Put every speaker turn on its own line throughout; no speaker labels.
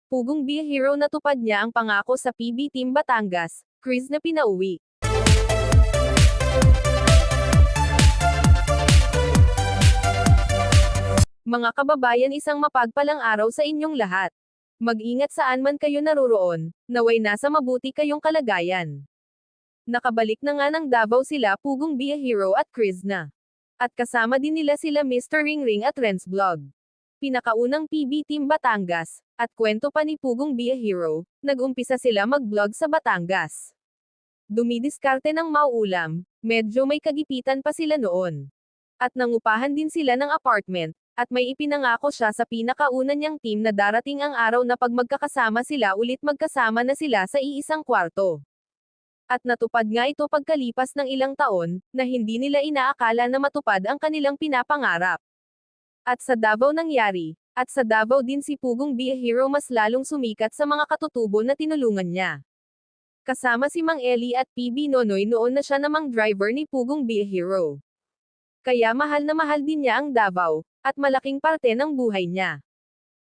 Pugong Be a Hero natupad niya ang pangako sa PB Team Batangas, Chris na pinauwi. Mga kababayan, isang mapagpalang araw sa inyong lahat. Mag-ingat saan man kayo naroroon, naway nasa mabuti kayong kalagayan. Nakabalik na nga ng Davao sila Pugong Be a Hero at Chris na. At kasama din nila sila Mr. Ringring at Renz Vlog. Pinakaunang PB Team Batangas, at kwento pa ni Pugong Be a Hero, nag-umpisa sila mag-vlog sa Batangas. Dumidiskarte ng mauulam, medyo may kagipitan pa sila noon. At nangupahan din sila ng apartment, at may ipinangako siya sa pinakauna niyang team na darating ang araw na pag magkakasama sila ulit magkasama na sila sa iisang kwarto. At natupad nga ito pagkalipas ng ilang taon, na hindi nila inaakala na matupad ang kanilang pinapangarap. At sa Davao nangyari, at sa Davao din si Pugong Be a Hero mas lalong sumikat sa mga katutubo na tinulungan niya. Kasama si Mang Eli at PB Nonoy, noon na siya namang driver ni Pugong Be a Hero. Kaya mahal na mahal din niya ang Davao, at malaking parte ng buhay niya.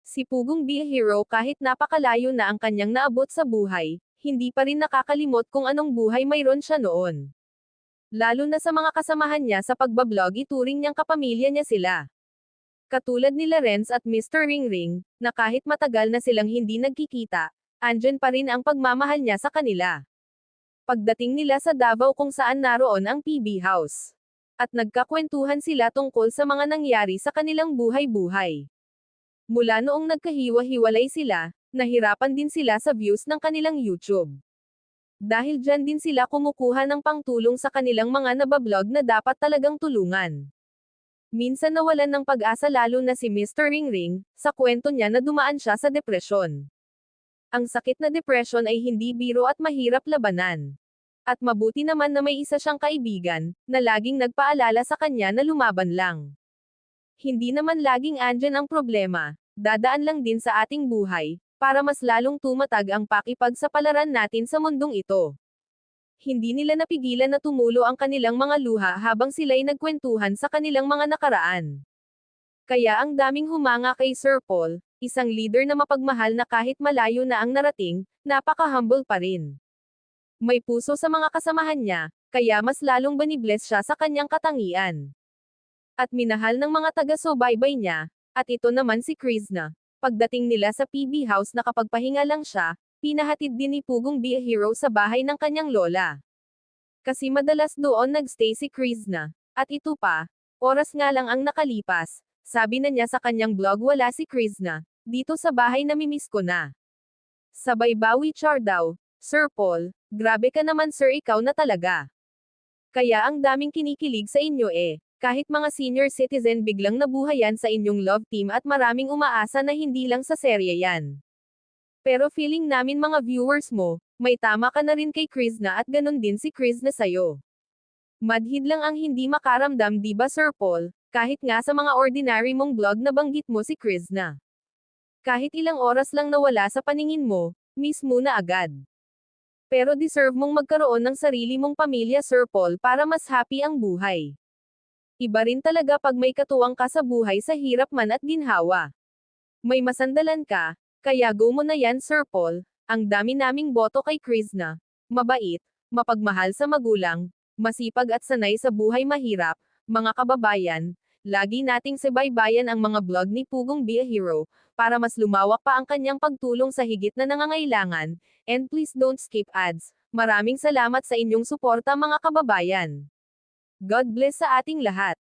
Si Pugong Be a Hero, kahit napakalayo na ang kanyang naabot sa buhay, hindi pa rin nakakalimot kung anong buhay mayroon siya noon. Lalo na sa mga kasamahan niya sa pagbablog, ituring niyang kapamilya niya sila. Katulad nila Renz at Mr. Ringring, na kahit matagal na silang hindi nagkikita, andyan pa rin ang pagmamahal niya sa kanila. Pagdating nila sa Davao kung saan naroon ang PB House. At nagkakwentuhan sila tungkol sa mga nangyari sa kanilang buhay-buhay. Mula noong nagkahiwa-hiwalay sila, nahirapan din sila sa views ng kanilang YouTube. Dahil dyan din sila kumukuha ng pangtulong sa kanilang mga nabablog na dapat talagang tulungan. Minsan nawalan ng pag-asa lalo na si Mr. Ringring, sa kwento niya na dumaan siya sa depresyon. Ang sakit na depresyon ay hindi biro at mahirap labanan. At mabuti naman na may isa siyang kaibigan, na laging nagpaalala sa kanya na lumaban lang. Hindi naman laging andyan ang problema, dadaan lang din sa ating buhay, para mas lalong tumatag ang pakipagsapalaran natin sa mundong ito. Hindi nila napigilan na tumulo ang kanilang mga luha habang sila'y nagkwentuhan sa kanilang mga nakaraan. Kaya ang daming humanga kay Sir Paul, isang leader na mapagmahal na kahit malayo na ang narating, napaka-humble pa rin. May puso sa mga kasamahan niya, kaya mas lalong banibless siya sa kanyang katangian. At minahal ng mga taga-subaybay niya, at ito naman si Chris na, pagdating nila sa PB House nakapagpahinga lang siya, pinahatid din ni Pugong Be a Hero sa bahay ng kanyang lola. Kasi madalas doon nagstay si Chris na, at ito pa, oras nga lang ang nakalipas, sabi na niya sa kanyang blog, wala si Chris na, dito sa bahay namimiss ko na. Sabay bawi char daw, Sir Paul, grabe ka naman sir, ikaw na talaga. Kaya ang daming kinikilig sa inyo kahit mga senior citizen biglang nabuhayan sa inyong love team at maraming umaasa na hindi lang sa serye yan. Pero feeling namin mga viewers mo, may tama ka na rin kay Chris na at ganun din si Chris na sayo. Madhid lang ang hindi makaramdam, di ba Sir Paul, kahit nga sa mga ordinary mong vlog na banggit mo si Chris na. Kahit ilang oras lang nawala sa paningin mo, miss mo na agad. Pero deserve mong magkaroon ng sarili mong pamilya Sir Paul para mas happy ang buhay. Iba rin talaga pag may katuwang ka sa buhay sa hirap man at ginhawa. May masandalan ka, kaya go mo na yan Sir Paul, ang dami naming boto kay Chris na, mabait, mapagmahal sa magulang, masipag at sanay sa buhay mahirap, mga kababayan, lagi nating subaybayan ang mga vlog ni Pugong Be a Hero, para mas lumawak pa ang kanyang pagtulong sa higit na nangangailangan, and please don't skip ads. Maraming salamat sa inyong suporta mga kababayan. God bless sa ating lahat.